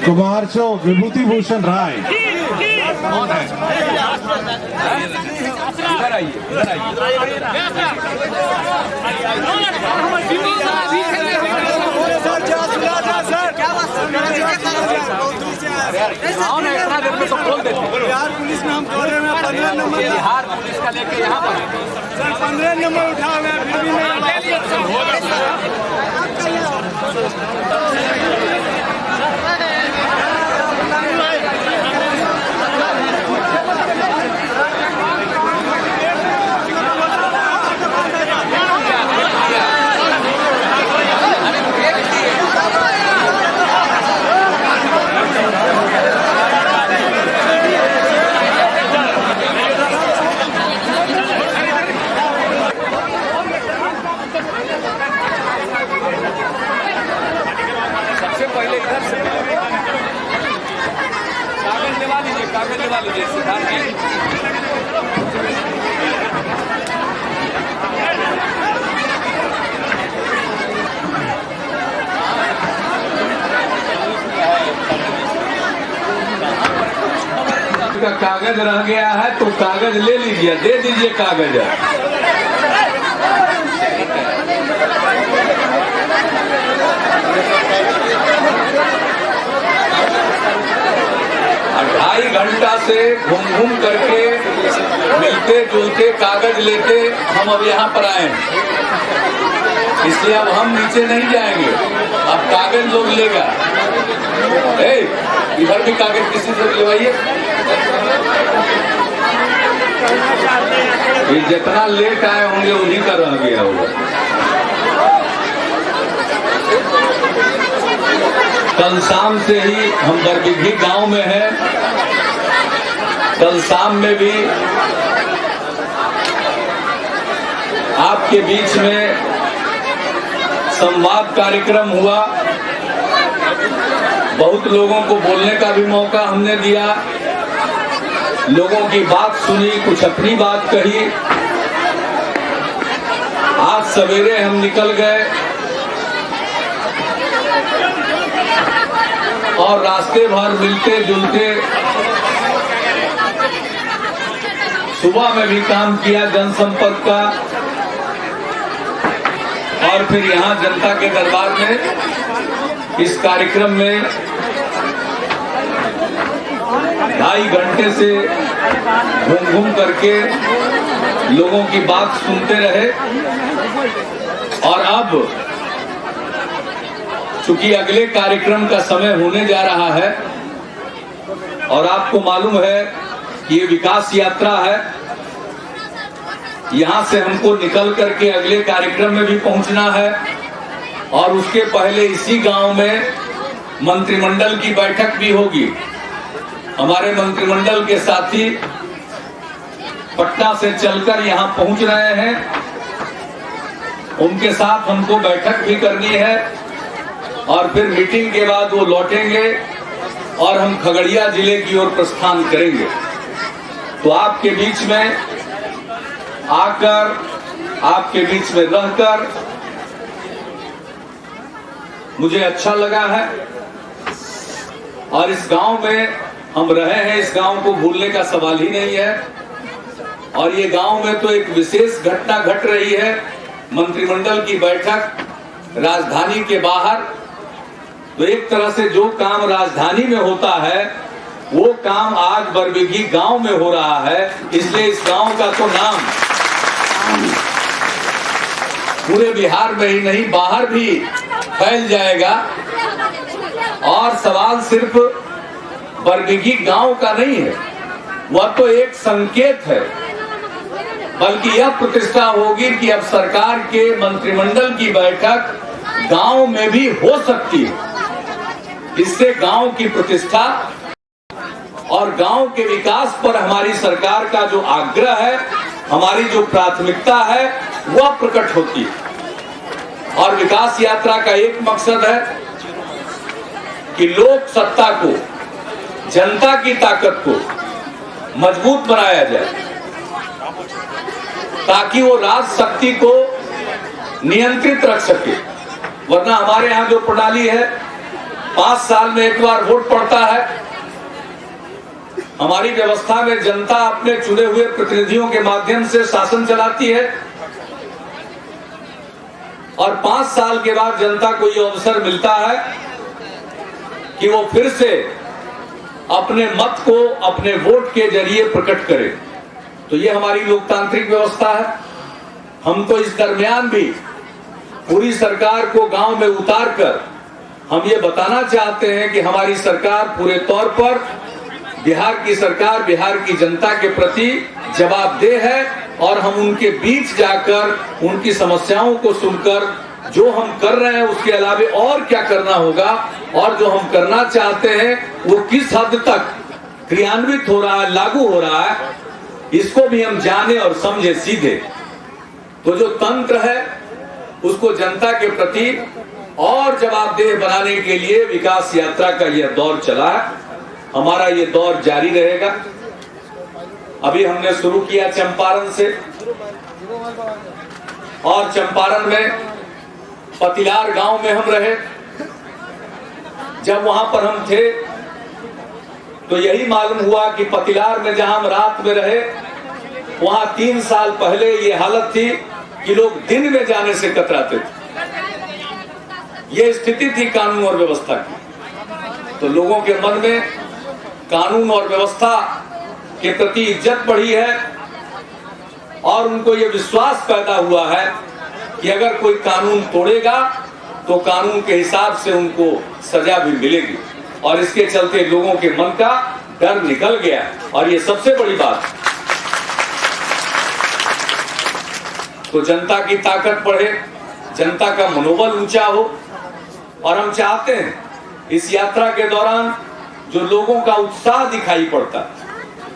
Kumar show Vibhuti Bhushan राय। कौन है? इधर आइए, इधर आइए। कौन है? इतना देर में तो बोल देते। बिहार पुलिस में हम दौड़े में 15 नंबर, बिहार पुलिस का लेके यहाँ पर सर 15 नंबर उठा हुआ है, फिर भी नहीं। कागज लेवा लीजिए सिद्धार्थ जी। का कागज रह गया है तो कागज ले लीजिए, दे दीजिए कागज। ढाई घंटा से घूम घूम करके मिलते जुलते कागज लेते हम अब यहाँ पर आए हैं, इसलिए अब हम नीचे नहीं जाएंगे, अब कागज लोग लेगा। इधर भी कागज किसी से लेवाइए। ये जितना लेट आए होंगे उन्हीं का रह गया होगा। कल शाम से ही हम बरबिघी गांव में हैं। कल शाम में भी आपके बीच में संवाद कार्यक्रम हुआ, बहुत लोगों को बोलने का भी मौका हमने दिया, लोगों की बात सुनी, कुछ अपनी बात कही। आज सवेरे हम निकल गए और रास्ते भर मिलते जुलते सुबह में भी काम किया जनसंपर्क का, और फिर यहाँ जनता के दरबार में इस कार्यक्रम में 2.5 घंटे से घूम घूम करके लोगों की बात सुनते रहे। और अब चूंकि अगले कार्यक्रम का समय होने जा रहा है और आपको मालूम है कि ये विकास यात्रा है, यहाँ से हमको निकल करके अगले कार्यक्रम में भी पहुंचना है, और उसके पहले इसी गांव में मंत्रिमंडल की बैठक भी होगी। हमारे मंत्रिमंडल के साथी पटना से चलकर यहाँ पहुंच रहे हैं, उनके साथ हमको बैठक भी करनी है, और फिर मीटिंग के बाद वो लौटेंगे और हम खगड़िया जिले की ओर प्रस्थान करेंगे। तो आपके बीच में आकर, आपके बीच में रहकर मुझे अच्छा लगा है, और इस गांव में हम रहे हैं, इस गांव को भूलने का सवाल ही नहीं है। और ये गांव में तो एक विशेष घटना घट रही है, मंत्रिमंडल की बैठक राजधानी के बाहर। तो एक तरह से जो काम राजधानी में होता है वो काम आज बरबिघी गांव में हो रहा है, इसलिए इस गांव का तो नाम पूरे बिहार में ही नहीं बाहर भी फैल जाएगा। और सवाल सिर्फ बरबिघी गांव का नहीं है, वह तो एक संकेत है, बल्कि यह प्रतिष्ठा होगी कि अब सरकार के मंत्रिमंडल की बैठक गांव में भी हो सकती है। इससे गांव की प्रतिष्ठा और गांव के विकास पर हमारी सरकार का जो आग्रह है, हमारी जो प्राथमिकता है, वह प्रकट होती है। और विकास यात्रा का एक मकसद है कि लोक सत्ता को, जनता की ताकत को मजबूत बनाया जाए, ताकि वो राज शक्ति को नियंत्रित रख सके। वरना हमारे यहाँ जो प्रणाली है 5 साल में एक बार वोट पड़ता है। हमारी व्यवस्था में जनता अपने चुने हुए प्रतिनिधियों के माध्यम से शासन चलाती है और 5 साल के बाद जनता को यह अवसर मिलता है कि वो फिर से अपने मत को अपने वोट के जरिए प्रकट करे। तो ये हमारी लोकतांत्रिक व्यवस्था है। हम तो इस दरमियान भी पूरी सरकार को गांव में उतार कर हम ये बताना चाहते हैं कि हमारी सरकार पूरे तौर पर बिहार की सरकार बिहार की जनता के प्रति जवाबदेह है और हम उनके बीच जाकर उनकी समस्याओं को सुनकर जो हम कर रहे हैं उसके अलावे और क्या करना होगा और जो हम करना चाहते हैं वो किस हद तक क्रियान्वित हो रहा है, लागू हो रहा है, इसको भी हम जाने और समझे सीधे। तो जो तंत्र है उसको जनता के प्रति और जवाबदेह बनाने के लिए विकास यात्रा का यह दौर चला है। हमारा ये दौर जारी रहेगा। अभी हमने शुरू किया चंपारण से और चंपारण में पतिलार गांव में हम रहे। जब वहां पर हम थे तो यही मालूम हुआ कि पतिलार में जहां हम रात में रहे वहां 3 साल पहले ये हालत थी कि लोग दिन में जाने से कतराते थे। ये स्थिति थी कानून और व्यवस्था की। तो लोगों के मन में कानून और व्यवस्था के प्रति इज्जत बढ़ी है और उनको ये विश्वास पैदा हुआ है कि अगर कोई कानून तोड़ेगा तो कानून के हिसाब से उनको सजा भी मिलेगी और इसके चलते लोगों के मन का डर निकल गया। और ये सबसे बड़ी बात। तो जनता की ताकत बढ़े, जनता का मनोबल ऊंचा हो और हम चाहते हैं इस यात्रा के दौरान जो लोगों का उत्साह दिखाई पड़ता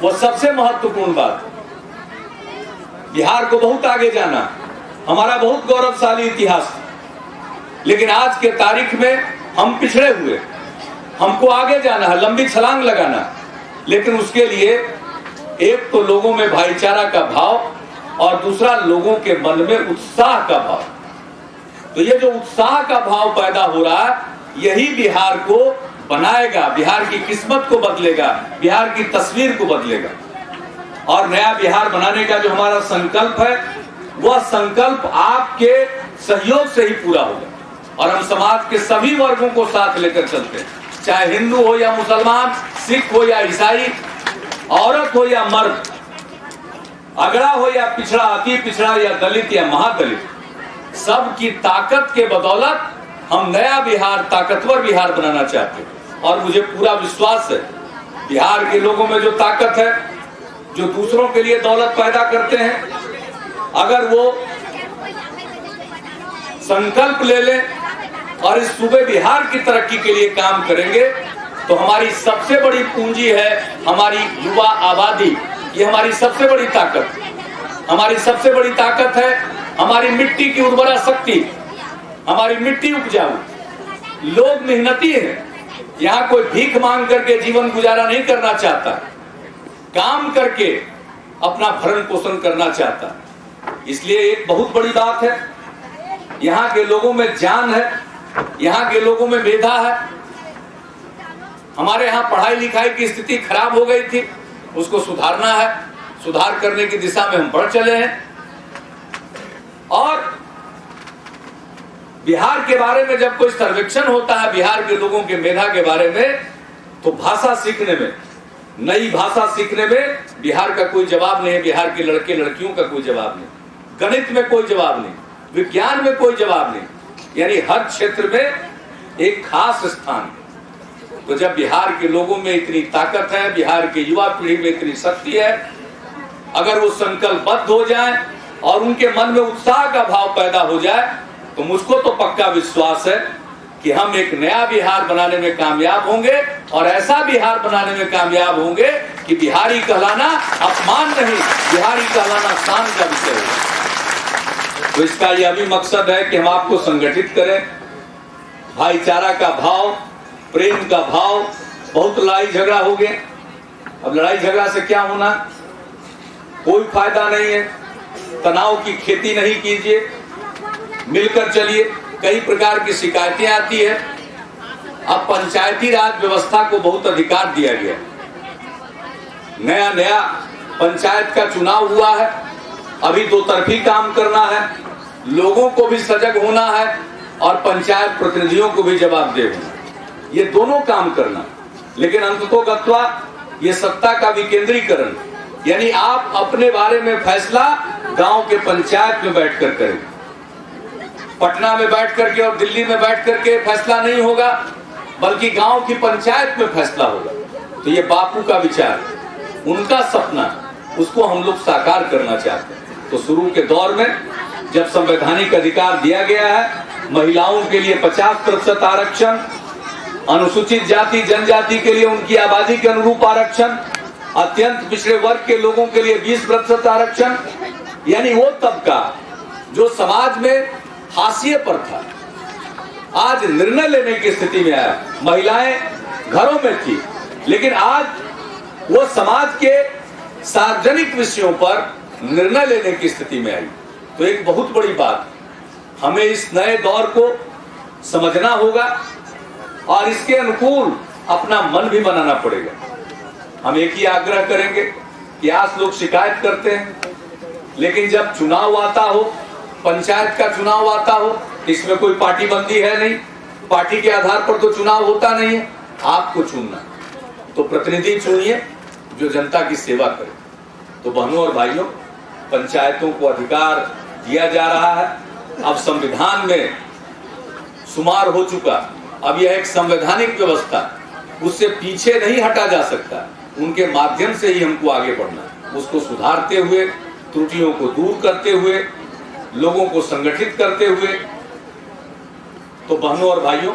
वो सबसे महत्वपूर्ण बात। बिहार को बहुत आगे जाना, हमारा बहुत गौरवशाली इतिहास, लेकिन आज के तारीख में हम पिछड़े हुए, हमको आगे जाना है, लंबी छलांग लगाना। लेकिन उसके लिए एक तो लोगों में भाईचारा का भाव और दूसरा लोगों के मन में उत्साह का भाव। तो ये जो उत्साह का भाव पैदा हो रहा है यही बिहार को बनाएगा, बिहार की किस्मत को बदलेगा, बिहार की तस्वीर को बदलेगा। और नया बिहार बनाने का जो हमारा संकल्प है वह संकल्प आपके सहयोग से ही पूरा होगा। और हम समाज के सभी वर्गों को साथ लेकर चलते हैं, चाहे हिंदू हो या मुसलमान, सिख हो या ईसाई, औरत हो या मर्द, अगड़ा हो या पिछड़ा, अति पिछड़ा या दलित या महादलित, सबकी ताकत के बदौलत हम नया बिहार, ताकतवर बिहार बनाना चाहते हैं। और मुझे पूरा विश्वास है बिहार के लोगों में जो ताकत है, जो दूसरों के लिए दौलत पैदा करते हैं, अगर वो संकल्प ले लें और इस सूबे बिहार की तरक्की के लिए काम करेंगे तो हमारी सबसे बड़ी पूंजी है हमारी युवा आबादी। ये हमारी सबसे बड़ी ताकत, हमारी सबसे बड़ी ताकत है हमारी मिट्टी की उर्वरा शक्ति, हमारी मिट्टी उपजाऊ, लोग मेहनती हैं। यहाँ कोई भीख मांग करके जीवन गुजारा नहीं करना चाहता, काम करके अपना भरण पोषण करना चाहता। इसलिए एक बहुत बड़ी बात है, यहाँ के लोगों में जान है, यहाँ के लोगों में मेधा है। हमारे यहाँ पढ़ाई लिखाई की स्थिति खराब हो गई थी, उसको सुधारना है, सुधार करने की दिशा में हम बढ़ चले हैं। और बिहार के बारे में जब कोई सर्वेक्षण होता है बिहार के लोगों के मेधा के बारे में, तो भाषा सीखने में, नई भाषा सीखने में बिहार का कोई जवाब नहीं है, बिहार के लड़के लड़कियों का कोई जवाब नहीं, गणित में कोई जवाब नहीं, विज्ञान में कोई जवाब नहीं, यानी हर क्षेत्र में एक खास स्थान। तो जब बिहार के लोगों में इतनी ताकत है, बिहार के युवा पीढ़ी में इतनी शक्ति है, अगर वो संकल्पबद्ध हो जाए और उनके मन में उत्साह का भाव पैदा हो जाए तो मुझको तो पक्का विश्वास है कि हम एक नया बिहार बनाने में कामयाब होंगे और ऐसा बिहार बनाने में कामयाब होंगे कि बिहारी कहलाना अपमान नहीं, बिहारी कहलाना शान का विषय है। तो इसका यह भी मकसद है कि हम आपको संगठित करें, भाईचारा का भाव, प्रेम का भाव। बहुत लड़ाई झगड़ा हो गया, अब लड़ाई झगड़ा से क्या होना, कोई फायदा नहीं है। तनाव की खेती नहीं कीजिए, मिलकर चलिए। कई प्रकार की शिकायतें आती है, अब पंचायती राज व्यवस्था को बहुत अधिकार दिया गया। नया नया पंचायत का चुनाव हुआ है, अभी दो तरफी काम करना है, लोगों को भी सजग होना है और पंचायत प्रतिनिधियों को भी जवाबदेह होना, ये दोनों काम करना। लेकिन अंततोगत्वा ये सत्ता का विकेंद्रीकरण, यानी आप अपने बारे में फैसला गांव के पंचायत में बैठकर करें। पटना में बैठ करके और दिल्ली में बैठ करके फैसला नहीं होगा, बल्कि गांव की पंचायत में फैसला होगा। तो ये बापू का विचार, उनका सपना, उसको हम लोग साकार करना चाहते हैं। तो शुरू के दौर में जब संवैधानिक अधिकार दिया गया है, महिलाओं के लिए 50% आरक्षण, अनुसूचित जाति जनजाति के लिए उनकी आबादी के अनुरूप आरक्षण, अत्यंत पिछड़े वर्ग के लोगों के लिए 20% आरक्षण, यानी वो तबका जो समाज में हाशिए पर था, आज निर्णय लेने की स्थिति में आया। महिलाएं घरों में थी, लेकिन आज वो समाज के सार्वजनिक विषयों पर निर्णय लेने की स्थिति में आई। तो एक बहुत बड़ी बात, हमें इस नए दौर को समझना होगा और इसके अनुकूल अपना मन भी बनाना पड़ेगा। हम एक ही आग्रह करेंगे कि आज लोग शिकायत करते हैं, लेकिन जब चुनाव आता हो, पंचायत का चुनाव आता हो, इसमें कोई पार्टी बंदी है नहीं, पार्टी के आधार पर तो चुनाव होता नहीं है। आपको चुनना, तो प्रतिनिधि चुनिए जो जनता की सेवा करे। तो बहनों और भाइयों, पंचायतों को अधिकार दिया जा रहा है। अब संविधान में शुमार हो चुका, अब यह एक संवैधानिक व्यवस्था, उससे पीछे नहीं हटा जा सकता। उनके माध्यम से ही हमको आगे बढ़ना है, उसको सुधारते हुए, त्रुटियों को दूर करते हुए, लोगों को संगठित करते हुए। तो बहनों और भाइयों,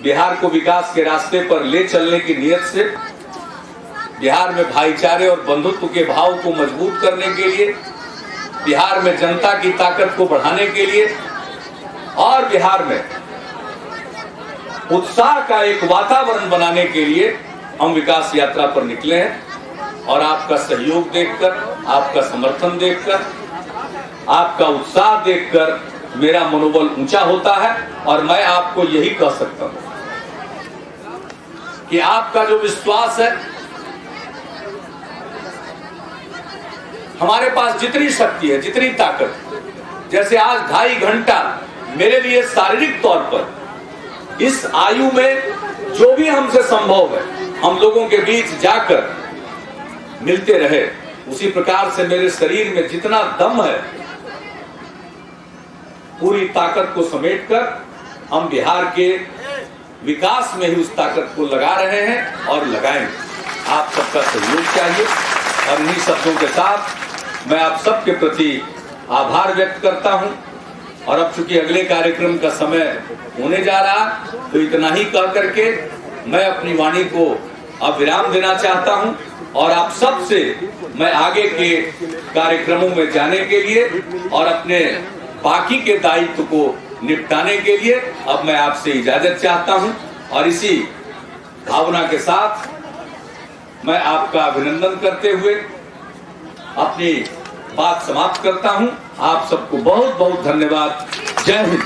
बिहार को विकास के रास्ते पर ले चलने की नियत से, बिहार में भाईचारे और बंधुत्व के भाव को मजबूत करने के लिए, बिहार में जनता की ताकत को बढ़ाने के लिए और बिहार में उत्साह का एक वातावरण बनाने के लिए हम विकास यात्रा पर निकले हैं। और आपका सहयोग देखकर, आपका समर्थन देखकर, आपका उत्साह देखकर मेरा मनोबल ऊंचा होता है। और मैं आपको यही कह सकता हूं कि आपका जो विश्वास है, हमारे पास जितनी शक्ति है, जितनी ताकत, जैसे आज 2.5 घंटा मेरे लिए शारीरिक तौर पर इस आयु में जो भी हमसे संभव है हम लोगों के बीच जाकर मिलते रहे, उसी प्रकार से मेरे शरीर में जितना दम है, पूरी ताकत को समेटकर हम बिहार के विकास में ही उस ताकत को लगा रहे हैं और लगाएंगे। आप सबका सहयोग चाहिए। और इन्हीं शब्दों के साथ मैं आप सबके प्रति आभार व्यक्त करता हूं। और अब चूंकि अगले कार्यक्रम का समय होने जा रहा, तो इतना ही कह करके मैं अपनी वाणी को अब विराम देना चाहता हूं। और आप सबसे मैं आगे के कार्यक्रमों में जाने के लिए और अपने बाकी के दायित्व को निपटाने के लिए अब मैं आपसे इजाजत चाहता हूं। और इसी भावना के साथ मैं आपका अभिनंदन करते हुए अपनी बात समाप्त करता हूं। आप सबको बहुत बहुत धन्यवाद। जय हिंद।